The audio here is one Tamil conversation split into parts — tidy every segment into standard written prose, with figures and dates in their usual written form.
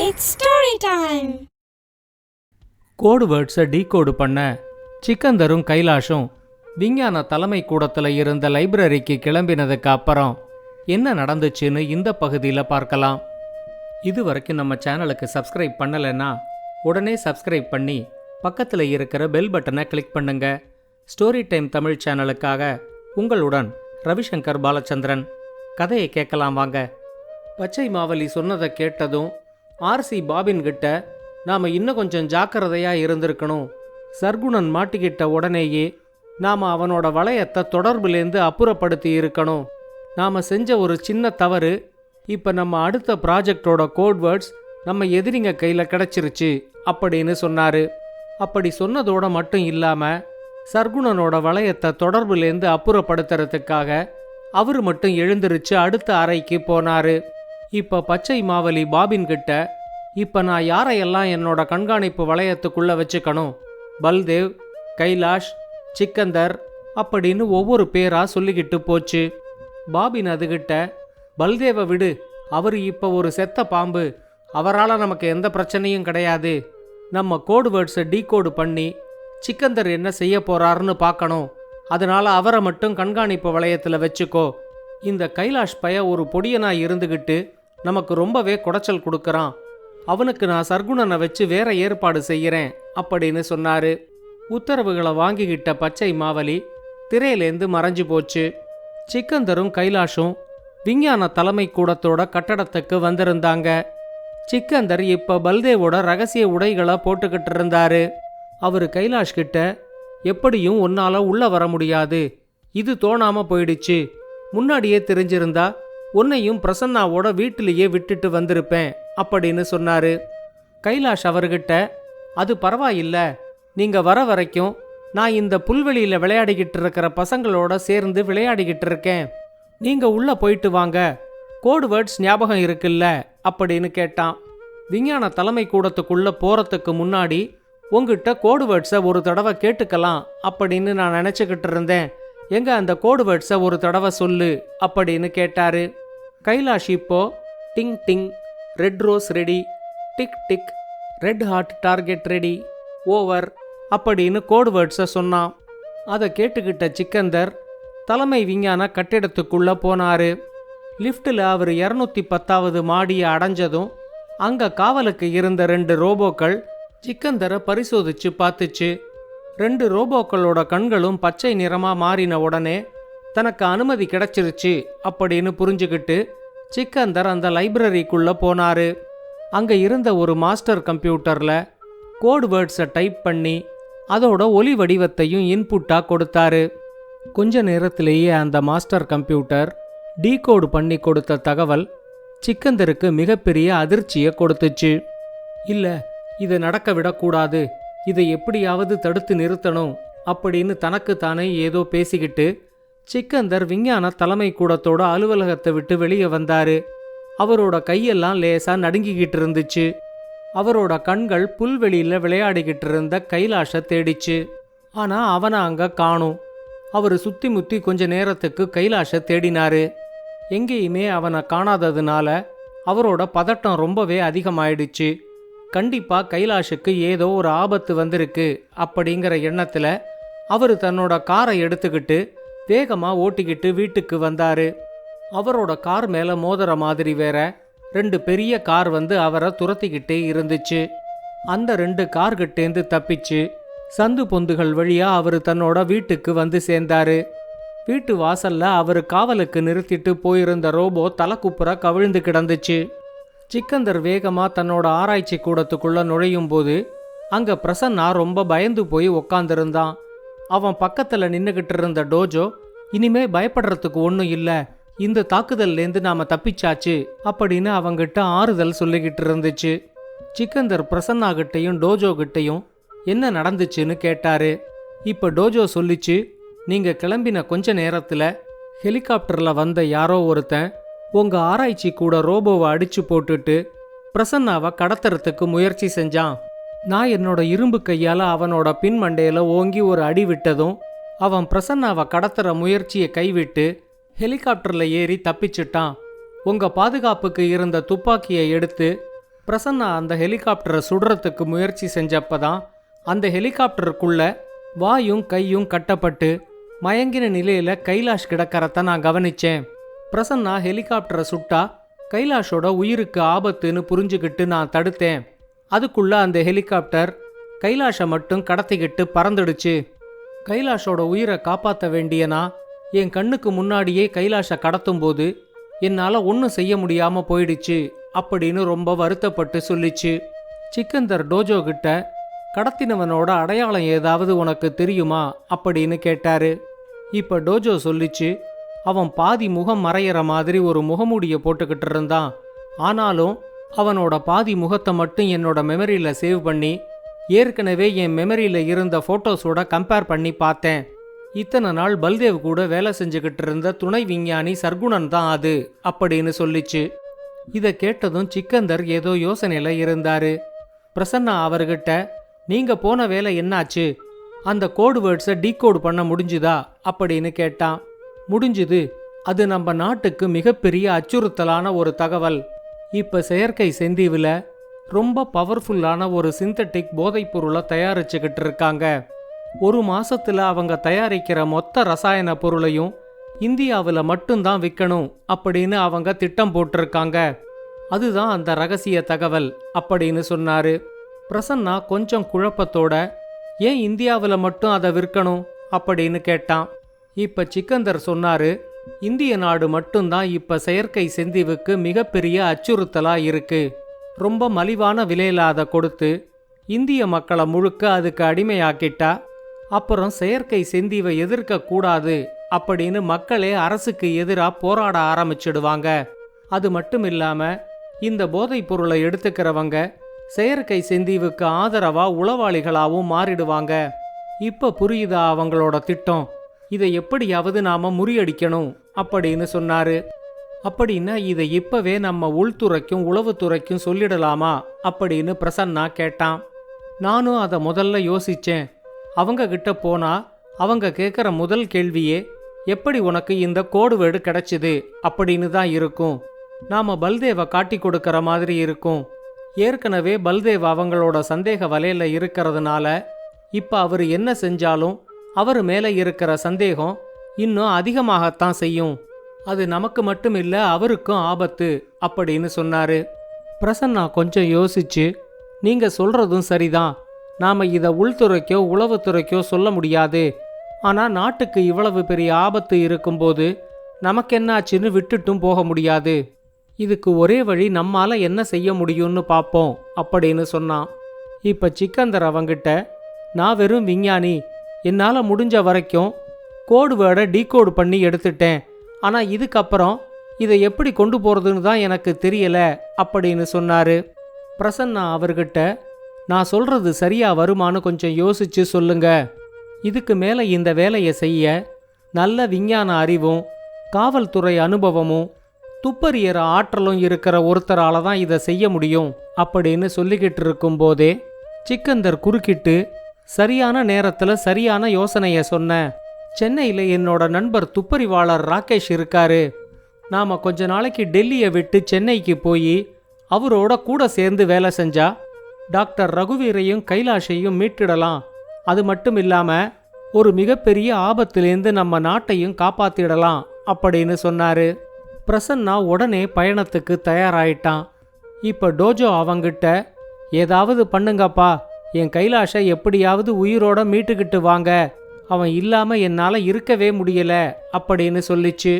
It's story time. Code வேர்ட்ஸை decode பண்ண சிக்கந்தரும் கைலாஷும் விஞ்ஞான தலைமை கூடத்தில் இருந்த லைப்ரரிக்கு கிளம்பினதுக்கு அப்புறம் என்ன நடந்துச்சுன்னு இந்த பகுதியில் பார்க்கலாம். இது வரைக்கும் நம்ம சேனலுக்கு சப்ஸ்கிரைப் பண்ணலைன்னா உடனே சப்ஸ்கிரைப் பண்ணி பக்கத்தில் இருக்கிற பெல் பட்டனை கிளிக் பண்ணுங்க. ஸ்டோரி டைம் தமிழ் சேனலுக்காக உங்களுடன் ரவிசங்கர் பாலச்சந்திரன். கதையை கேட்கலாம் வாங்க. பச்சை மாவலி சொன்னதை கேட்டதும் ஆர்சி பாபின் கிட்ட நாம் இன்னும் கொஞ்சம் ஜாக்கிரதையாக இருந்திருக்கணும். சர்க்குணன் மாட்டிக்கிட்ட உடனேயே நாம் அவனோட வளையத்தை தொடர்புலேருந்து அப்புறப்படுத்தி இருக்கணும். நாம் செஞ்ச ஒரு சின்ன தவறு இப்போ நம்ம அடுத்த ப்ராஜெக்டோட கோட்வேர்ட்ஸ் நம்ம எதிரிங்க கையில் கிடச்சிருச்சு அப்படின்னு சொன்னார். அப்படி சொன்னதோட மட்டும் இல்லாமல் சர்க்குணனோட வளையத்தை தொடர்புலேருந்து அப்புறப்படுத்துறதுக்காக அவர் மட்டும் எழுந்திருச்சு அடுத்த அறைக்கு போனார். இப்போ பச்சை மாவலி பாபின் கிட்ட இப்போ நான் யாரையெல்லாம் என்னோட கண்காணிப்பு வளையத்துக்குள்ளே வச்சுக்கணும், பல்தேவ், கைலாஷ், சிக்கந்தர் அப்படின்னு ஒவ்வொரு பேரா சொல்லிக்கிட்டு போச்சு. பாபின் அதுகிட்ட பல்தேவை விடு, அவர் இப்போ ஒரு செத்த பாம்பு, அவரால் நமக்கு எந்த பிரச்சனையும் கிடையாது. நம்ம கோடு வேர்ட்ஸை டீகோடு பண்ணி சிக்கந்தர் என்ன செய்ய போறாருன்னு பார்க்கணும், அதனால அவரை மட்டும் கண்காணிப்பு வளையத்தில் வச்சுக்கோ. இந்த கைலாஷ் பைய ஒரு பொடியனா இருந்துகிட்டு நமக்கு ரொம்பவே குடைச்சல் கொடுக்கறான், அவனுக்கு நான் சர்க்குணனை வச்சு வேற ஏற்பாடு செய்கிறேன் அப்படின்னு சொன்னாரு. உத்தரவுகளை வாங்கிக்கிட்ட பச்சை மாவலி திரையிலேந்து மறைஞ்சு போச்சு. சிக்கந்தரும் கைலாஷும் விஞ்ஞான தலைமை கூடத்தோட கட்டடத்துக்கு வந்திருந்தாங்க. சிக்கந்தர் இப்ப பல்தேவோட ரகசிய உடைகளை போட்டுக்கிட்டு இருந்தாரு. அவரு கைலாஷ் கிட்ட எப்படியும் உன்னால உள்ள வர முடியாது, இது தோணாம போயிடுச்சு, முன்னாடியே தெரிஞ்சிருந்தா உன்னையும் பிரசன்னாவோட வீட்டிலேயே விட்டுட்டு வந்திருப்பேன் அப்படின்னு சொன்னாரு. கைலாஷ் அவர்கிட்ட அது பரவாயில்ல, நீங்க வர வரைக்கும் நான் இந்த புல்வெளியில விளையாடிக்கிட்டு இருக்கிற பசங்களோட சேர்ந்து விளையாடிக்கிட்டு இருக்கேன், நீங்க உள்ள போயிட்டு வாங்க, கோடு வேர்ட்ஸ் ஞாபகம் இருக்குல்ல அப்படின்னு கேட்டான். விஞ்ஞான தலைமை கூடத்துக்குள்ள போறதுக்கு முன்னாடி உங்ககிட்ட கோடு வேர்ட்ஸை ஒரு தடவை கேட்டுக்கலாம் அப்படின்னு நான் நினச்சிக்கிட்டு இருந்தேன், எங்க அந்த கோடு வேர்ட்ஸை ஒரு தடவை சொல்லு அப்படின்னு கேட்டாரு. கைலாஷ் இப்போ ding ding, red rose ready, tick tick, red heart target ready, over அப்படின்னு கோடு வேர்ட்ஸை சொன்னான். அதை கேட்டுக்கிட்ட சிக்கந்தர் தலைமை விஞ்ஞான கட்டிடத்துக்குள்ள போனாரு. லிஃப்டில் அவர் 210வது மாடியை அடைஞ்சதும் அங்க காவலுக்கு இருந்த 2 ரோபோக்கள் சிக்கந்தரை பரிசோதிச்சு பார்த்துச்சு. 2 ரோபோக்களோட கண்களும் பச்சை நிறமா மாறின உடனே தனக்கு அனுமதி கிடைச்சிருச்சு அப்படின்னு புரிஞ்சுக்கிட்டு சிக்கந்தர் அந்த லைப்ரரிக்குள்ள போனாரு. அங்க இருந்த ஒரு மாஸ்டர் கம்ப்யூட்டர்ல கோட் வேர்ட்ஸை டைப் பண்ணி அதோட ஒலி வடிவத்தையும் இன்புட்டா கொடுத்தாரு. கொஞ்ச நேரத்திலேயே அந்த மாஸ்டர் கம்ப்யூட்டர் டீகோடு பண்ணி கொடுத்த தகவல் சிக்கந்தருக்கு மிகப்பெரிய அதிர்ச்சியை கொடுத்துச்சு. இல்ல, இதை நடக்க விடக்கூடாது, இதை எப்படியாவது தடுத்து நிறுத்தணும் அப்படின்னு தனக்கு தானே ஏதோ பேசிக்கிட்டு சிக்கந்தர் விஞ்ஞான தலைமை கூடத்தோட அலுவலகத்தை விட்டு வெளியே வந்தாரு. அவரோட கையெல்லாம் லேசா நடுங்கிக்கிட்டு இருந்துச்சு. அவரோட கண்கள் புல்வெளியில விளையாடிக்கிட்டு இருந்த கைலாஷை தேடிச்சு. ஆனா அவனை அங்க காணும். அவரு சுத்தி முத்தி கொஞ்ச நேரத்துக்கு கைலாஷை தேடினாரு. எங்கேயுமே அவனை காணாததுனால அவரோட பதட்டம் ரொம்பவே அதிகமாயிடுச்சு. கண்டிப்பா கைலாஷுக்கு ஏதோ ஒரு ஆபத்து வந்திருக்கு அப்படிங்கிற எண்ணத்துல அவரு தன்னோட காரை எடுத்துக்கிட்டு வேகமா ஓட்டிக்கிட்டு வீட்டுக்கு வந்தாரு. அவரோட கார் மேல மோதுற மாதிரி வேற 2 பெரிய கார் வந்து அவரை துரத்திக்கிட்டே இருந்துச்சு. அந்த 2 கார்கிட்டேந்து தப்பிச்சு சந்து பொந்துகள் வழியா அவரு தன்னோட வீட்டுக்கு வந்து சேர்ந்தாரு. வீட்டு வாசல்ல அவரு காவலுக்கு நிறுத்திட்டு போயிருந்த ரோபோ தலைக்குப்புற கவிழ்ந்து கிடந்துச்சு. சிக்கந்தர் வேகமா தன்னோட ஆராய்ச்சி கூடத்துக்குள்ள நுழையும் போது அங்க பிரசன்னா ரொம்ப பயந்து போய் உக்காந்துருந்தான். அவன் பக்கத்துல நின்னுகிட்டு இருந்த டோஜோ இனிமே பயப்படுறதுக்கு ஒன்றும் இல்லை, இந்த தாக்குதல்லேருந்து நாம தப்பிச்சாச்சு அப்படின்னு அவங்கிட்ட ஆறுதல் சொல்லிக்கிட்டு இருந்துச்சு. சிக்கந்தர் பிரசன்னா கிட்டையும் டோஜோ கிட்டையும் என்ன நடந்துச்சுன்னு கேட்டாரு. இப்ப டோஜோ சொல்லிச்சு, நீங்க கிளம்பின கொஞ்ச நேரத்துல ஹெலிகாப்டர்ல வந்த யாரோ ஒருத்தன் உங்க ஆராய்ச்சி கூட ரோபோவை அடிச்சு போட்டுட்டு பிரசன்னாவை கடத்துறதுக்கு முயற்சி செஞ்சான். நான் என்னோட இரும்பு கையால அவனோட பின்மண்டையில ஓங்கி ஒரு அடி விட்டதும் அவன் பிரசன்னாவை கடத்துற முயற்சியை கைவிட்டு ஹெலிகாப்டர்ல ஏறி தப்பிச்சிட்டான். உங்க பாதுகாப்புக்கு இருந்த துப்பாக்கியை எடுத்து பிரசன்னா அந்த ஹெலிகாப்டரை சுடுறதுக்கு முயற்சி செஞ்சப்பதான் அந்த ஹெலிகாப்டருக்குள்ள வாயும் கையும் கட்டப்பட்டு மயங்கின நிலையில கைலாஷ் கிடக்கறத நான் கவனிச்சேன். பிரசன்னா ஹெலிகாப்டரை சுட்டா கைலாஷோட உயிருக்கு ஆபத்துன்னு புரிஞ்சுக்கிட்டு நான் தடுத்தேன். அதுக்குள்ள அந்த ஹெலிகாப்டர் கைலாஷை மட்டும் கடத்திக்கிட்டு பறந்துடுச்சு. கைலாஷோட உயிரை காப்பாற்ற வேண்டியனா என் கண்ணுக்கு முன்னாடியே கைலாஷை கடத்தும்போது என்னால் ஒன்றும் செய்ய முடியாம போயிடுச்சு அப்படின்னு ரொம்ப வருத்தப்பட்டு சொல்லிச்சு. சிக்கந்தர் டோஜோ கிட்ட கடத்தினவனோட அடையாளம் ஏதாவது உனக்கு தெரியுமா அப்படின்னு கேட்டாரு. இப்ப டோஜோ சொல்லிச்சு, அவன் பாதி முகம் மறையிற மாதிரி ஒரு முகமூடிய போட்டுக்கிட்டு இருந்தான். ஆனாலும் அவனோட பாதி முகத்தை மட்டும் என்னோட மெமரியில சேவ் பண்ணி ஏற்கனவே என் மெமரியில இருந்த போட்டோஸோட கம்பேர் பண்ணி பார்த்தேன். இத்தனை நாள் பல்தேவ் கூட வேலை செஞ்சுக்கிட்டு இருந்த துணை விஞ்ஞானி சர்க்குணன் தான் அது அப்படின்னு சொல்லிச்சு. இதை கேட்டதும் சிக்கந்தர் ஏதோ யோசனையில இருந்தாரு. பிரசன்னா அவர்கிட்ட, நீங்க போன வேலை என்னாச்சு, அந்த கோடு வேர்ட்ஸை டீகோடு பண்ண முடிஞ்சுதா அப்படின்னு கேட்டான். முடிஞ்சுது, அது நம்ம நாட்டுக்கு மிகப்பெரிய அச்சுறுத்தலான ஒரு தகவல். இப்ப செயற்கை செந்தீவில் ரொம்ப பவர்ஃபுல்லான ஒரு சிந்தட்டிக் போதைப் பொருளை தயாரிச்சுக்கிட்டு இருக்காங்க. ஒரு மாசத்துல அவங்க தயாரிக்கிற மொத்த ரசாயன பொருளையும் இந்தியாவில் மட்டும்தான் விற்கணும் அப்படின்னு அவங்க திட்டம் போட்டிருக்காங்க. அதுதான் அந்த ரகசிய தகவல் அப்படின்னு சொன்னாரு. பிரசன்னா கொஞ்சம் குழப்பத்தோட, ஏன் இந்தியாவில் மட்டும் அதை விற்கணும் அப்படின்னு கேட்டான். இப்ப சிக்கந்தர் சொன்னாரு, இந்திய நாடு மட்டும்தான் இப்ப செயற்கை செந்தீவுக்கு மிகப்பெரிய அச்சுறுத்தலா இருக்கு. ரொம்ப மலிவான விலையில அதை கொடுத்து இந்திய மக்களை முழுக்க அதுக்கு அடிமையாக்கிட்டா அப்புறம் செயற்கை செந்தீவை எதிர்க்க கூடாது அப்படின்னு மக்களே அரசுக்கு எதிராக போராட ஆரம்பிச்சிடுவாங்க. அது மட்டும் இல்லாம இந்த போதைப் பொருளை எடுத்துக்கிறவங்க செயற்கை செந்தீவுக்கு ஆதரவா உளவாளிகளாவும் மாறிடுவாங்க. இப்ப புரியுதா அவங்களோட திட்டம்? இதை எப்படியாவது நாம முறியடிக்கணும் அப்படின்னு சொன்னாரு. அப்படின்னா இதை இப்பவே நம்ம உள்துறைக்கும் உளவுத்துறைக்கும் சொல்லிடலாமா அப்படின்னு பிரசன்னா கேட்டான். நானும் அதை முதல்ல யோசிச்சேன். அவங்க கிட்ட போனா அவங்க கேட்குற முதல் கேள்வியே, எப்படி உனக்கு இந்த கோடு வேர்டு கிடைச்சிது அப்படின்னு தான் இருக்கும். நாம பல்தேவை காட்டி கொடுக்கற மாதிரி இருக்கும். ஏற்கனவே பல்தேவ் அவங்களோட சந்தேக வலையில இருக்கிறதுனால இப்ப அவரு என்ன செஞ்சாலும் அவரு மேல இருக்கிற சந்தேகம் இன்னும் அதிகமாகத்தான் செய்யும். அது நமக்கு மட்டும் இல்ல, அவருக்கும் ஆபத்து அப்படின்னு சொன்னாரு. பிரசன்னா கொஞ்சம் யோசிச்சு, நீங்க சொல்றதும் சரிதான், நாம இதை உள்துறைக்கோ உளவுத்துறைக்கோ சொல்ல முடியாது. ஆனா நாட்டுக்கு இவ்வளவு பெரிய ஆபத்து இருக்கும்போது நமக்கென்னாச்சுன்னு விட்டுட்டும் போக முடியாது. இதுக்கு ஒரே வழி நம்மால என்ன செய்ய முடியும்னு பார்ப்போம் அப்படின்னு சொன்னான். இப்ப சிக்கந்தர் அவங்கிட்ட, நான் வெறும் விஞ்ஞானி, என்னால முடிஞ்ச வரைக்கும் கோடு வேர்டை டீகோடு பண்ணி எடுத்துட்டேன். ஆனா இதுக்கப்புறம் இதை எப்படி கொண்டு போறதுன்னு தான் எனக்கு தெரியல அப்படின்னு சொன்னாரு. பிரசன்னா அவர்கிட்ட, நான் சொல்றது சரியா வருமானு கொஞ்சம் யோசிச்சு சொல்லுங்க. இதுக்கு மேல இந்த வேலையை செய்ய நல்ல விஞ்ஞான அறிவும் காவல்துறை அனுபவமும் துப்பறியற ஆற்றலும் இருக்கிற ஒருத்தரால தான் இதை செய்ய முடியும் அப்படின்னு சொல்லிக்கிட்டு இருக்கும் போதே சிக்கந்தர் குறுக்கிட்டு, சரியான நேரத்துல சரியான யோசனைய சொன்ன. சென்னையில என்னோட நண்பர் துப்பறிவாளர் ராகேஷ் இருக்காரு. நாம கொஞ்ச நாளைக்கு டெல்லியை விட்டு சென்னைக்கு போய் அவரோட கூட சேர்ந்து வேலை செஞ்சா டாக்டர் ரகுவீரையும் கைலாஷையும் மீட்டிடலாம். அது மட்டும் இல்லாம ஒரு மிகப்பெரிய ஆபத்திலேருந்து நம்ம நாட்டையும் காப்பாத்திடலாம் அப்படின்னு சொன்னாரு. பிரசன்னா உடனே பயணத்துக்கு தயாராயிட்டான். இப்ப டோஜோ அவங்கிட்ட, ஏதாவது பண்ணுங்கப்பா, என் கைலாஷை எப்படியாவது உயிரோட மீட்டுக்கிட்டு வாங்க, அவன் இல்லாம என்னால இருக்கவே முடியல அப்படின்னு சொல்லிச்சு.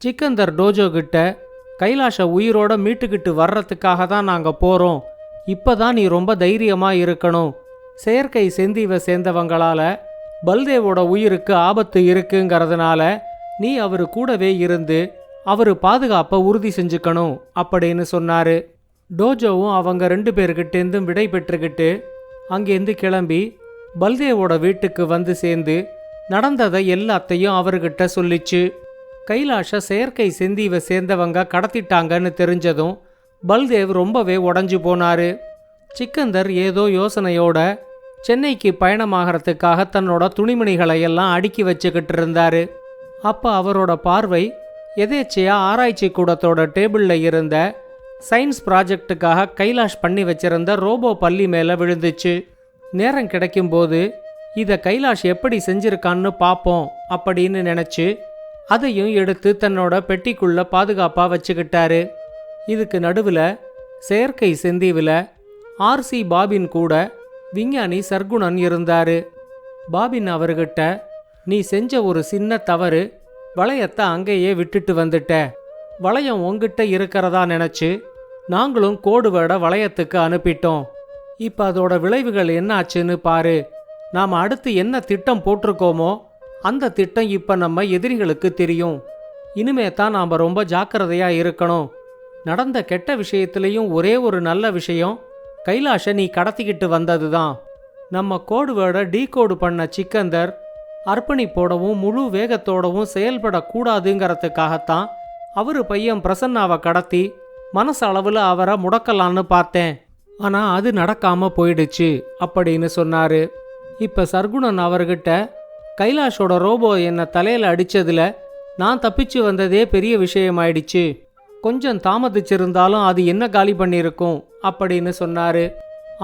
சிக்கந்தர் டோஜோ கிட்ட, கைலாஷ உயிரோட மீட்டுக்கிட்டு வர்றதுக்காக தான் நாங்க போறோம். இப்பதான் நீ ரொம்ப தைரியமா இருக்கணும். செயற்கை செந்தீவை சேர்ந்தவங்களால பல்தேவோட உயிருக்கு ஆபத்து இருக்குங்கிறதுனால நீ அவரு கூடவே இருந்து அவரு பாதுகாப்பை உறுதி செஞ்சுக்கணும் அப்படின்னு சொன்னாரு. டோஜோவும் அவங்க 2 பேர்கிட்டேருந்தும் விடை பெற்றுக்கிட்டு அங்கேருந்து கிளம்பி பல்தேவோட வீட்டுக்கு வந்து சேர்ந்து நடந்ததை எல்லாத்தையும் அவர்கிட்ட சொல்லிச்சு. கைலாஷ செயற்கை செந்தீவை சேர்ந்தவங்க கடத்திட்டாங்கன்னு தெரிஞ்சதும் பல்தேவ் ரொம்பவே உடஞ்சு போனாரு. சிக்கந்தர் ஏதோ யோசனையோட சென்னைக்கு பயணமாகறதுக்காக தன்னோட துணிமணிகளை எல்லாம் அடுக்கி வச்சுக்கிட்டு இருந்தாரு. அப்ப அவரோட பார்வை எதேச்சையா ஆராய்ச்சி கூடத்தோட டேபிள்ல இருந்த சயின்ஸ் ப்ராஜெக்டுக்காக கைலாஷ் பண்ணி வச்சிருந்த ரோபோ பல்லி மேலே விழுந்துச்சு. நேரம் கிடைக்கும்போது இதை கைலாஷ் எப்படி செஞ்சிருக்கான்னு பார்ப்போம் அப்படின்னு நினச்சி அதையும் எடுத்து தன்னோட பெட்டிக்குள்ள பாதுகாப்பாக வச்சுக்கிட்டாரு. இதுக்கு நடுவில் செயற்கை செந்தீவில் ஆர்சி பாபின் கூட விஞ்ஞானி சர்க்குணன் இருந்தார். பாபின் அவர்கிட்ட, நீ செஞ்ச ஒரு சின்ன தவறு, வளையத்தை அங்கேயே விட்டுட்டு வந்துட்ட. வளையம் உங்ககிட்ட இருக்கிறதா நினச்சி நாங்களும் கோடு வேர்டை வளையத்துக்கு அனுப்பிட்டோம். இப்போ அதோட விளைவுகள் என்ன ஆச்சுன்னு பாரு. நாம் அடுத்து என்ன திட்டம் போட்டிருக்கோமோ அந்த திட்டம் இப்போ நம்ம எதிரிகளுக்கு தெரியும். இனிமே தான் நாம் ரொம்ப ஜாக்கிரதையாக இருக்கணும். நடந்த கெட்ட விஷயத்துலேயும் ஒரே ஒரு நல்ல விஷயம், கைலாஷை நீ கடத்திக்கிட்டு வந்தது தான். நம்ம கோடு வேர்டை டீகோடு பண்ண சிக்கந்தர் அர்ப்பணிப்போடவும் முழு வேகத்தோடவும் செயல்படக்கூடாதுங்கிறதுக்காகத்தான் அவரு பையன் பிரசன்னாவை கடத்தி மனசளவில் அவரை முடக்கலான்னு பார்த்தேன். ஆனால் அது நடக்காம போயிடுச்சு அப்படின்னு சொன்னாரு. இப்போ சர்க்குணன் அவர்கிட்ட, கைலாஷோட ரோபோ என்னை தலையில் அடித்ததில் நான் தப்பிச்சு வந்ததே பெரிய விஷயமாயிடுச்சு. கொஞ்சம் தாமதிச்சிருந்தாலும் அது என்ன காலி பண்ணியிருக்கும் அப்படின்னு சொன்னார்.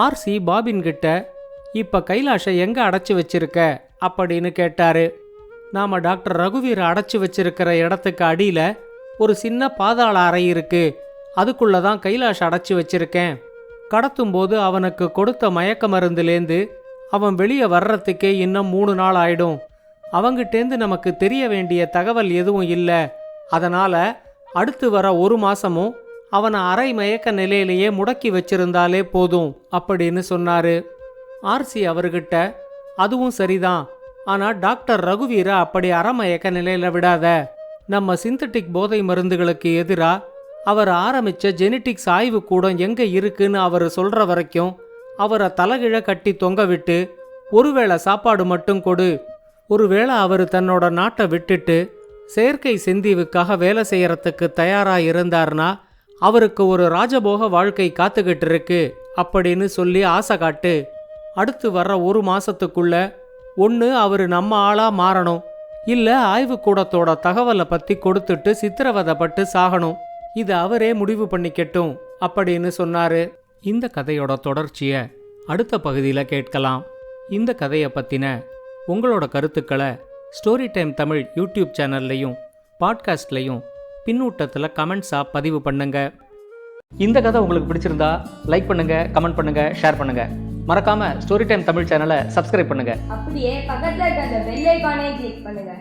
ஆர்சி பாபின்கிட்ட, இப்போ கைலாஷை எங்கே அடைச்சி வச்சிருக்க அப்படின்னு கேட்டார். நாம் டாக்டர் ரகுவீரை அடைச்சி வச்சிருக்கிற இடத்துக்கு அடியில் ஒரு சின்ன பாதாள அறை இருக்கு. அதுக்குள்ளே தான் கைலாஷ் அடைச்சி வச்சிருக்கேன். கடத்தும்போது அவனுக்கு கொடுத்த மயக்க மருந்துலேருந்து அவன் வெளியே வர்றதுக்கே இன்னும் 3 நாள் ஆயிடும். அவங்கிட்டேந்து நமக்கு தெரிய வேண்டிய தகவல் எதுவும் இல்லை. அதனால் அடுத்து வர 1 மாசமும் அவனை அரை மயக்க நிலையிலேயே முடக்கி வச்சிருந்தாலே போதும் அப்படின்னு சொன்னாரு. ஆர்சி அவர்கிட்ட, அதுவும் சரிதான், ஆனால் டாக்டர் ரகுவீரை அப்படி அறமயக்க நிலையில் விடாத. நம்ம சிந்தட்டிக் போதை மருந்துகளுக்கு எதிராக அவர் ஆரம்பித்த ஜெனட்டிக்ஸ் ஆய்வு கூடம் எங்கே இருக்குன்னு அவர் சொல்கிற வரைக்கும் அவரை தலைகிழ கட்டி தொங்க விட்டு ஒருவேளை சாப்பாடு மட்டும் கொடு. ஒருவேளை அவர் தன்னோட நாட்டை விட்டுட்டு செயற்கை செந்தீவுக்காக வேலை செய்யறதுக்கு தயாராக இருந்தார்னா அவருக்கு ஒரு ராஜபோக வாழ்க்கை காத்துக்கிட்டு இருக்கு அப்படின்னு சொல்லி ஆசை காட்டு. அடுத்து வர்ற 1 மாசத்துக்குள்ள ஒன்று அவர் நம்ம ஆளாக மாறணும், இல்லை ஆய்வுக்கூடத்தோட தகவலை பற்றி கொடுத்துட்டு சித்திரவதைப்பட்டு சாகணும். இது அவரே முடிவு பண்ணிக்கட்டும் அப்படின்னு சொன்னாரு. இந்த கதையோட தொடர்ச்சியை அடுத்த பகுதியில் கேட்கலாம். இந்த கதையை பற்றின உங்களோட கருத்துக்களை ஸ்டோரி டைம் தமிழ் யூடியூப் சேனல்லையும் பாட்காஸ்ட்லையும் பின்னூட்டத்தில் கமெண்ட்ஸாக பதிவு பண்ணுங்க. இந்த கதை உங்களுக்கு பிடிச்சிருந்தா லைக் பண்ணுங்க, கமெண்ட் பண்ணுங்க, ஷேர் பண்ணுங்க. மறக்காம ஸ்டோரி டைம் தமிழ் சேனலை சப்ஸ்கிரைப் பண்ணுங்க. அப்படியே பக்கத்துல இருக்க அந்த பெல் ஐகானை கிளிக் பண்ணுங்க.